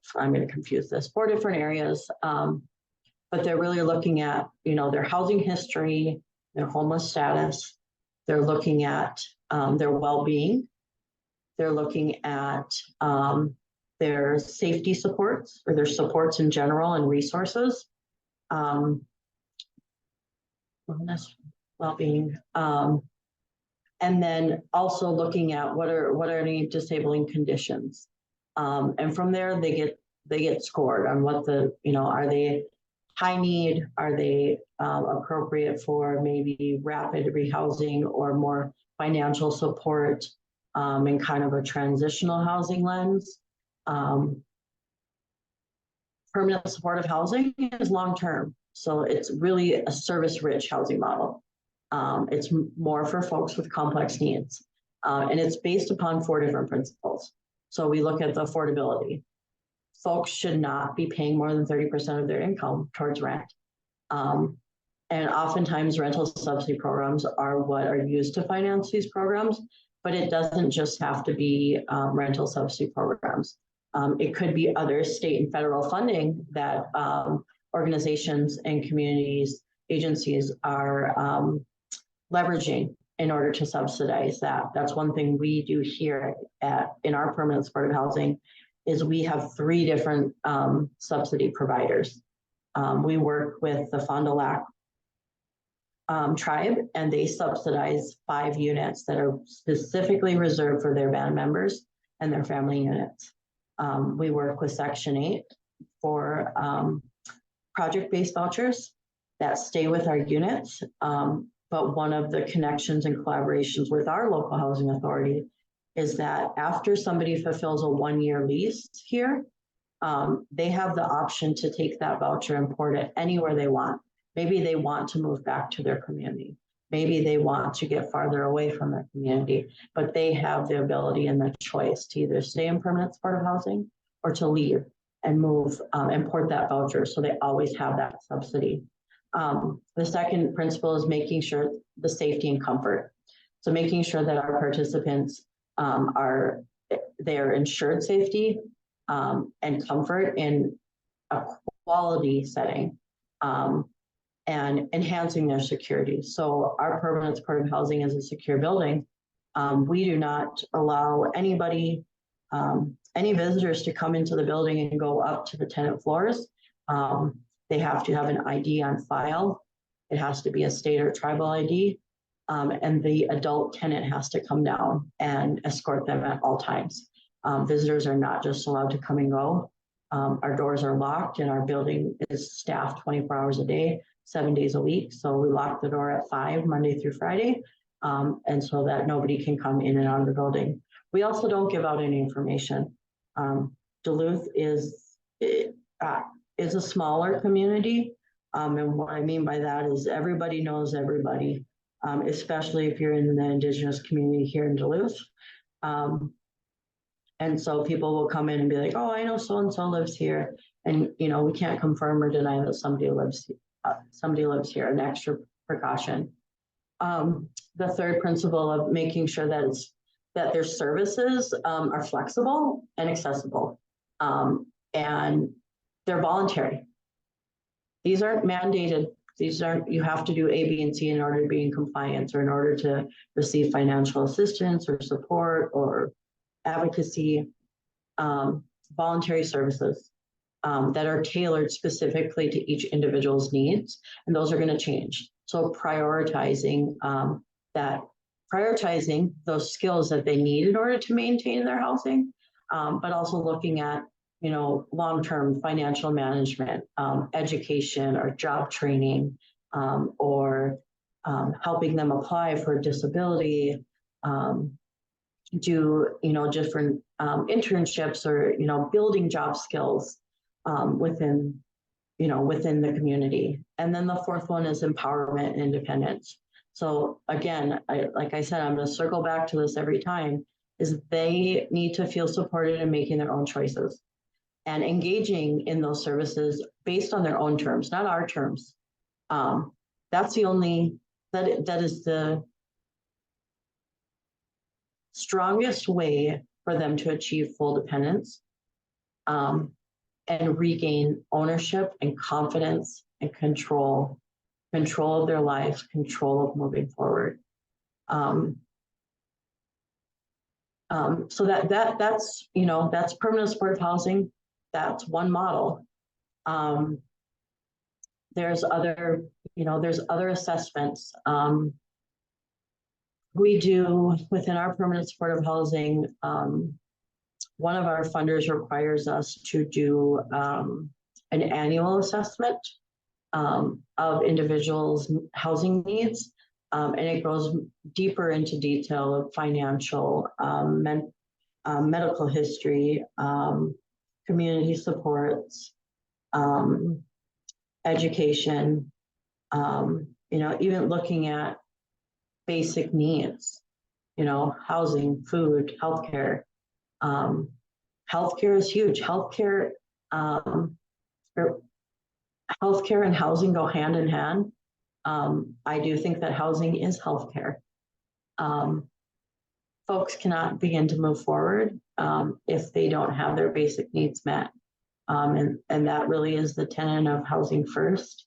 but they're really looking at, their housing history, their homeless status. They're looking at their well-being. They're looking at their safety supports or their supports in general and resources. Well-being. And then also looking at what are any disabling conditions. And from there they get scored on what are they high need? Are they appropriate for maybe rapid rehousing or more financial support in kind of a transitional housing lens? Permanent supportive housing is long-term. So it's really a service-rich housing model. It's more for folks with complex needs. And it's based upon 4 different principles. So we look at the affordability. Folks should not be paying more than 30% of their income towards rent. And oftentimes rental subsidy programs are what are used to finance these programs, but it doesn't just have to be rental subsidy programs. It could be other state and federal funding that organizations and communities, agencies are leveraging in order to subsidize that. That's one thing we do here in our permanent supportive housing is we have 3 different subsidy providers. We work with the Fond du Lac tribe, and they subsidize 5 units that are specifically reserved for their band members and their family units. We work with Section 8 for project-based vouchers that stay with our units. But one of the connections and collaborations with our local housing authority is that after somebody fulfills a 1-year lease here, they have the option to take that voucher and port it anywhere they want. Maybe they want to move back to their community. Maybe they want to get farther away from their community, but they have the ability and the choice to either stay in permanent supportive housing or to leave and move and port that voucher. So they always have that subsidy. The second principle is making sure the safety and comfort. So making sure that our participants are ensured safety and comfort in a quality setting. and enhancing their security. So our permanent supportive housing is a secure building. We do not allow anybody, any visitors to come into the building and go up to the tenant floors. They have to have an ID on file. It has to be a state or tribal ID. And the adult tenant has to come down and escort them at all times. Visitors are not just allowed to come and go. Our doors are locked and our building is staffed 24 hours a day, 7 days a week. So we lock the door at 5 Monday through Friday. And so that nobody can come in and out of the building. We also don't give out any information. Duluth is a smaller community. And what I mean by that is everybody knows everybody, especially if you're in the Indigenous community here in Duluth. And so people will come in and be like, oh, I know so-and-so lives here. And, you know, we can't confirm or deny that somebody lives here, an extra precaution. The third principle of making sure that their services are flexible and accessible, and they're voluntary. These aren't mandated. These aren't, you have to do A, B, and C in order to be in compliance or in order to receive financial assistance or support or advocacy. Voluntary services that are tailored specifically to each individual's needs, and those are going to change. So prioritizing those skills that they need in order to maintain their housing, but also looking at, you know, long-term financial management, education or job training, or helping them apply for disability, do, you know, different internships or, you know, building job skills within the community. And then the fourth one is empowerment and independence. So again, like I said, I'm going to circle back to this every time, is they need to feel supported in making their own choices and engaging in those services based on their own terms, not our terms. That is the strongest way for them to achieve full dependence, and regain ownership and confidence and control of their lives, control of moving forward. So that's, you know, that's permanent supportive housing. That's one model. There's other assessments. We do within our permanent supportive housing, one of our funders requires us to do an annual assessment of individuals' housing needs, and it goes deeper into detail of financial, medical history, community supports, education, you know, even looking at basic needs, you know, housing, food, healthcare. Healthcare is huge. Healthcare and housing go hand in hand. I do think that housing is healthcare. Folks cannot begin to move forward if they don't have their basic needs met. And that really is the tenet of housing first,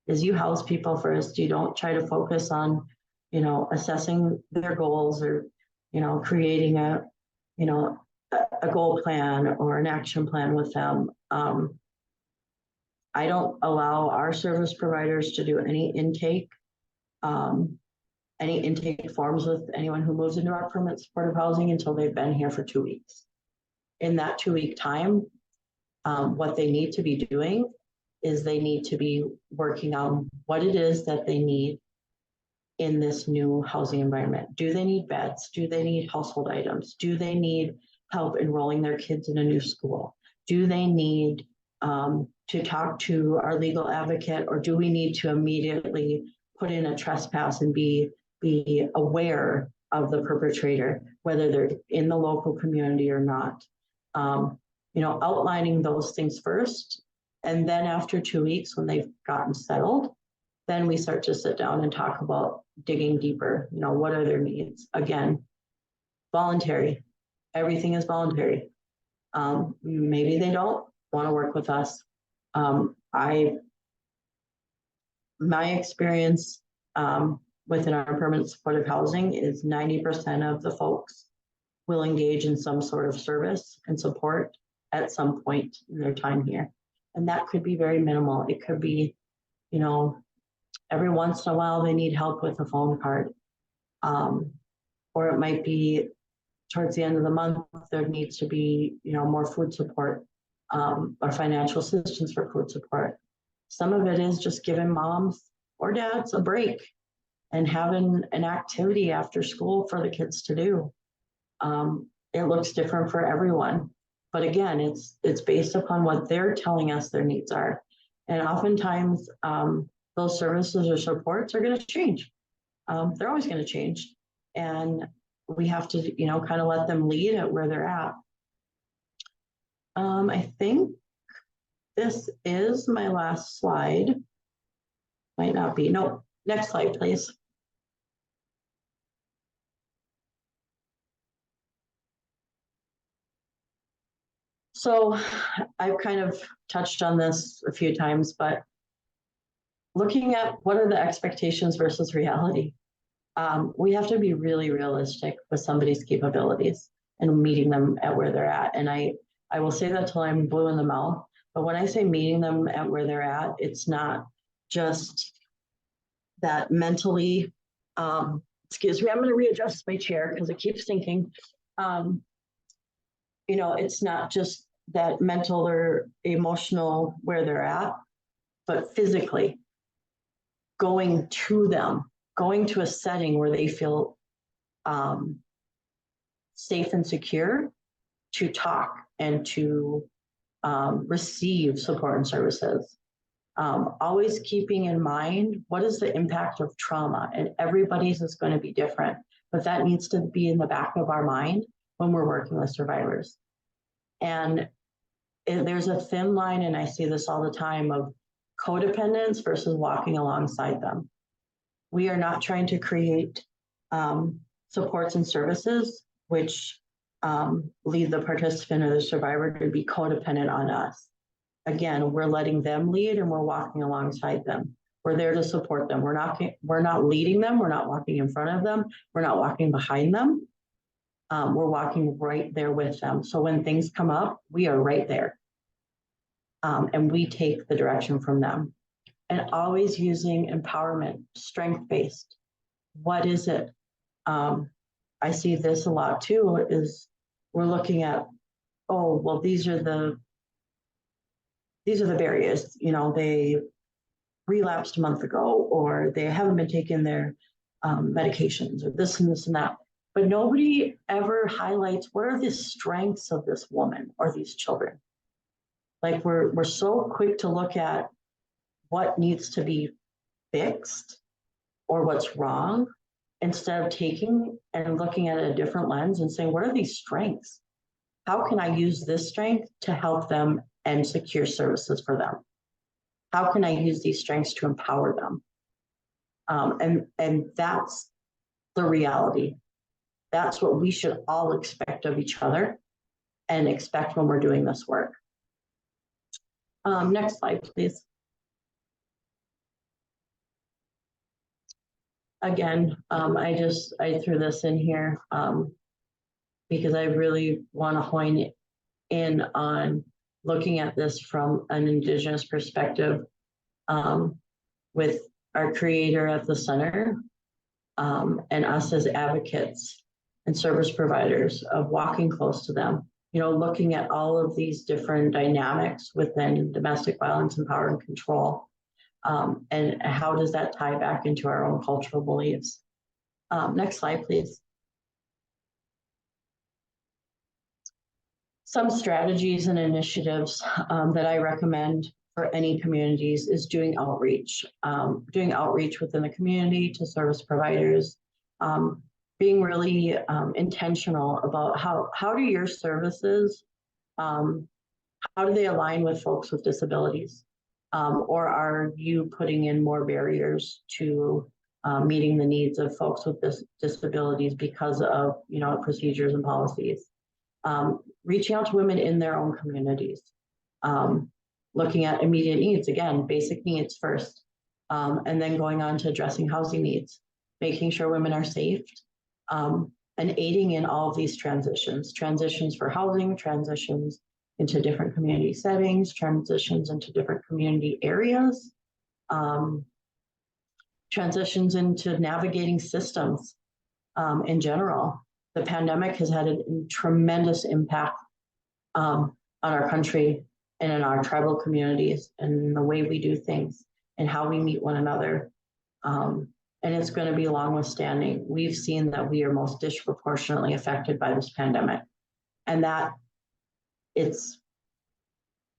is you house people first. You don't try to focus on, you know, assessing their goals or, you know, creating a goal plan or an action plan with them. I don't allow our service providers to do any intake forms with anyone who moves into our permanent supportive housing until they've been here for 2 weeks. In that 2-week time, what they need to be doing is they need to be working on what it is that they need in this new housing environment. Do they need beds? Do they need household items? Do they need help enrolling their kids in a new school? Do they need to talk to our legal advocate, or do we need to immediately put in a trespass and be aware of the perpetrator, whether they're in the local community or not? You know, outlining those things first, and then after 2 weeks, when they've gotten settled, then we start to sit down and talk about digging deeper. You know, what are their needs? Again, voluntary. Everything is voluntary. Maybe they don't want to work with us. my experience within our permanent supportive housing is 90% of the folks will engage in some sort of service and support at some point in their time here. And that could be very minimal. It could be, you know, every once in a while they need help with a phone card. Or it might be towards the end of the month, there needs to be, you know, more food support or financial assistance for food support. Some of it is just giving moms or dads a break and having an activity after school for the kids to do. It looks different for everyone, but again, it's based upon what they're telling us their needs are. And oftentimes those services or supports are going to change. They're always going to change. And we have to, you know, kind of let them lead at where they're at. I think this is my last slide. Might not be. No, next slide, please. So I've kind of touched on this a few times, but looking at what are the expectations versus reality. We have to be really realistic with somebody's capabilities and meeting them at where they're at. And I will say that till I'm blue in the mouth, but when I say meeting them at where they're at, it's not just that mentally, excuse me, I'm going to readjust my chair because it keeps sinking. You know, it's not just that mental or emotional where they're at, but physically going to them, going to a setting where they feel safe and secure to talk and to receive support and services. Always keeping in mind, what is the impact of trauma? And everybody's is going to be different, but that needs to be in the back of our mind when we're working with survivors. And there's a thin line, and I see this all the time, of codependence versus walking alongside them. We are not trying to create supports and services which lead the participant or the survivor to be codependent on us. Again, we're letting them lead and we're walking alongside them. We're there to support them. We're not leading them. We're not walking in front of them. We're not walking behind them. We're walking right there with them. So when things come up, we are right there. And we take the direction from them. And always using empowerment, strength-based. What is it? I see this a lot too, is we're looking at, oh, well, these are the barriers. You know, they relapsed a month ago, or they haven't been taking their medications, or this and this and that. But nobody ever highlights what are the strengths of this woman or these children. Like we're so quick to look at what needs to be fixed or what's wrong, instead of taking and looking at a different lens and saying, what are these strengths? How can I use this strength to help them and secure services for them? How can I use these strengths to empower them? And that's the reality. That's what we should all expect of each other and expect when we're doing this work. Next slide, please. Again, I threw this in here because I really want to hone in on looking at this from an Indigenous perspective, with our Creator at the center, and us as advocates and service providers of walking close to them. You know, looking at all of these different dynamics within domestic violence and power and control. And how does that tie back into our own cultural beliefs? Next slide, please. Some strategies and initiatives that I recommend for any communities is doing outreach within the community to service providers, being really intentional about how do your services, how do they align with folks with disabilities? Or are you putting in more barriers to meeting the needs of folks with disabilities because of, you know, procedures and policies? Reaching out to women in their own communities, looking at immediate needs, again, basic needs first. And then going on to addressing housing needs, making sure women are safe, and aiding in all of these transitions for housing, transitions into different community settings, transitions into different community areas, transitions into navigating systems in general. The pandemic has had a tremendous impact on our country and in our tribal communities and the way we do things and how we meet one another. And it's going to be long withstanding. We've seen that we are most disproportionately affected by this pandemic. And that it's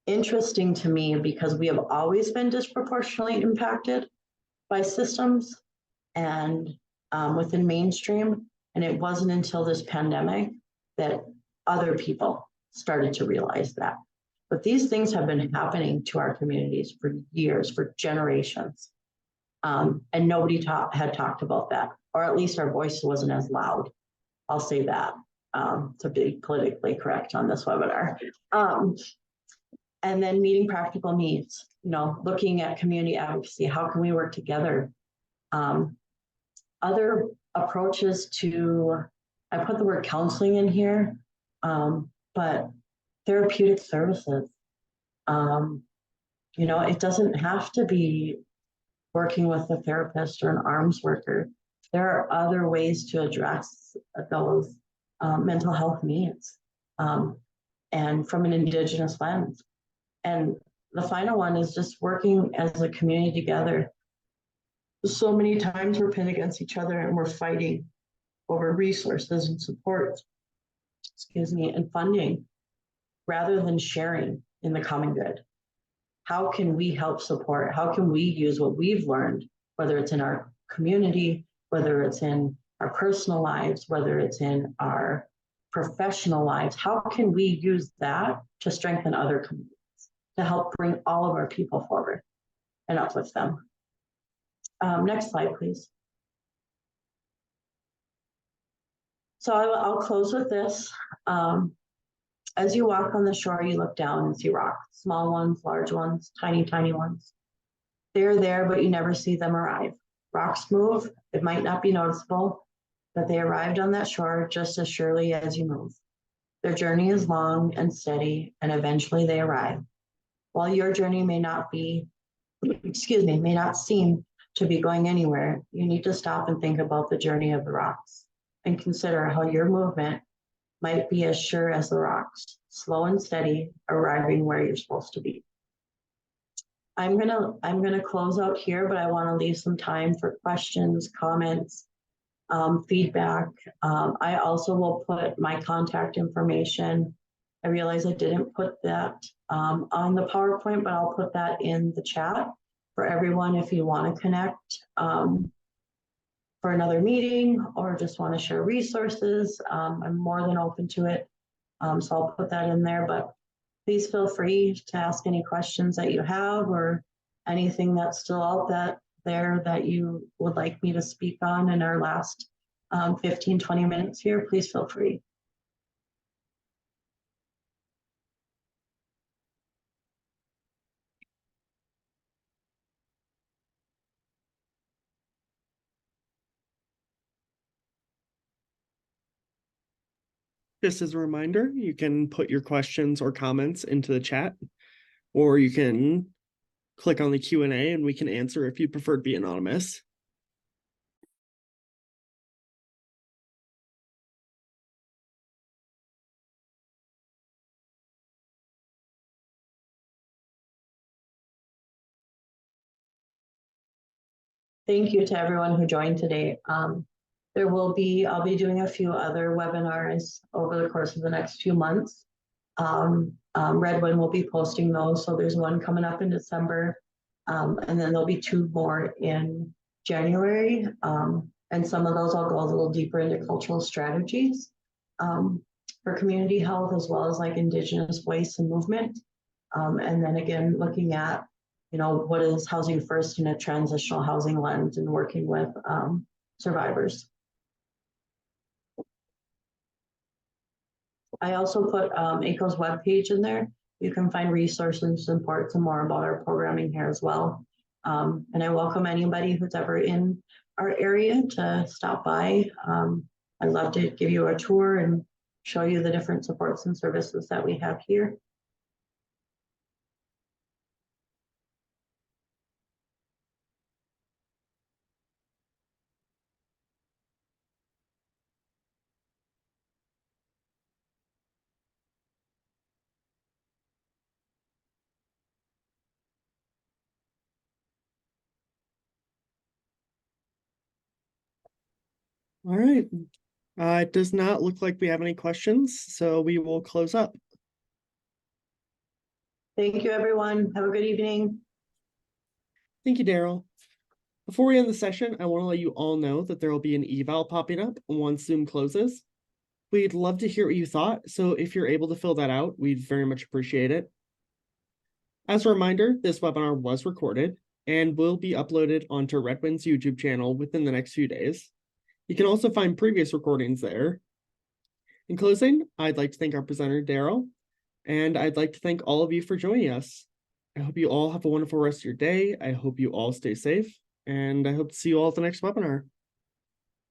interesting to me because we have always been disproportionately impacted by systems and within mainstream. And it wasn't until this pandemic that other people started to realize that. But these things have been happening to our communities for years, for generations. And nobody had talked about that, or at least our voice wasn't as loud. I'll say that to be politically correct on this webinar. And then meeting practical needs, looking at community advocacy, how can we work together? Other approaches to, I put the word counseling in here, but therapeutic services. It doesn't have to be working with a therapist or an arms worker. There are other ways to address those mental health needs, and from an Indigenous lens. And the final one is just working as a community together. So many times we're pinned against each other and we're fighting over resources and support, and funding, rather than sharing in the common good. How can we help support? How can we use what we've learned, whether it's in our community, whether it's in our personal lives, whether it's in our professional lives? How can we use that to strengthen other communities, to help bring all of our people forward and uplift them? Next slide, please. So I'll close with this. As you walk on the shore, you look down and see rocks, small ones, large ones, tiny, tiny ones. They're there, but you never see them arrive. Rocks move, it might not be noticeable, but they arrived on that shore just as surely as you move. Their journey is long and steady, and eventually they arrive. While your journey may not seem to be going anywhere, you need to stop and think about the journey of the rocks and consider how your movement might be as sure as the rocks, slow and steady, arriving where you're supposed to be. I'm gonna close out here, but I want to leave some time for questions, comments, feedback. I also will put my contact information. I realize I didn't put that on the PowerPoint, but I'll put that in the chat for everyone if you want to connect for another meeting or just want to share resources. I'm more than open to it. So I'll put that in there, but please feel free to ask any questions that you have or anything that's still out there that you would like me to speak on in our last 15-20 minutes here. Please feel free. Just as a reminder, you can put your questions or comments into the chat, or you can click on the Q&A and we can answer if you prefer to be anonymous. Thank you to everyone who joined today. I'll be doing a few other webinars over the course of the next few months. Redwood will be posting those. So there's one coming up in December, and then there'll be 2 more in January. And some of those I'll go a little deeper into cultural strategies for community health, as well as like Indigenous voice and movement. And then again, looking at, what is housing first in a transitional housing lens and working with survivors. I also put ACO's webpage in there. You can find resources and support some more about our programming here as well. And I welcome anybody who's ever in our area to stop by. I'd love to give you a tour and show you the different supports and services that we have here. All right. It does not look like we have any questions, so we will close up. Thank you, everyone. Have a good evening. Thank you, Daryl. Before we end the session, I want to let you all know that there will be an eval popping up once Zoom closes. We'd love to hear what you thought, so if you're able to fill that out, we'd very much appreciate it. As a reminder, this webinar was recorded and will be uploaded onto Redwind's YouTube channel within the next few days. You can also find previous recordings there. In closing, I'd like to thank our presenter, Daryl, and I'd like to thank all of you for joining us. I hope you all have a wonderful rest of your day. I hope you all stay safe, and I hope to see you all at the next webinar.